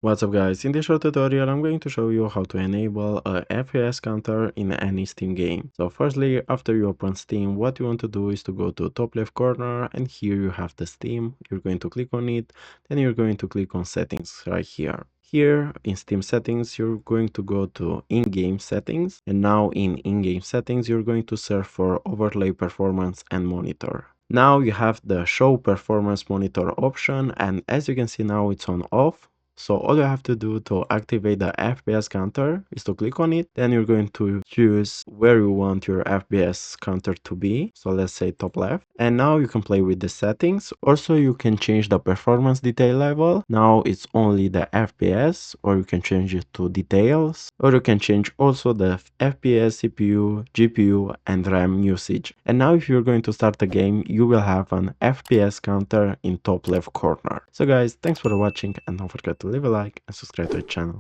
What's up guys, in this short tutorial I'm going to show you how to enable a FPS counter in any Steam game. So firstly, after you open Steam, what you want to do is to go to top left corner and here you have the Steam. You're going to click on it, then you're going to click on settings right here. Here in Steam settings, you're going to go to in-game settings, and now in in-game settings you're going to search for overlay performance and monitor. Now you have the show performance monitor option, and as you can see now it's on off. So all you have to do to activate the FPS counter is to click on it. Then you're going to choose where you want your FPS counter to be. So let's say top left. And now you can play with the settings. Also, you can change the performance detail level. Now it's only the FPS, or you can change it to details. Or you can change also the FPS, CPU, GPU, and RAM usage. And now if you're going to start the game, you will have an FPS counter in top left corner. So guys, thanks for watching and don't forget to leave a like and subscribe to the channel.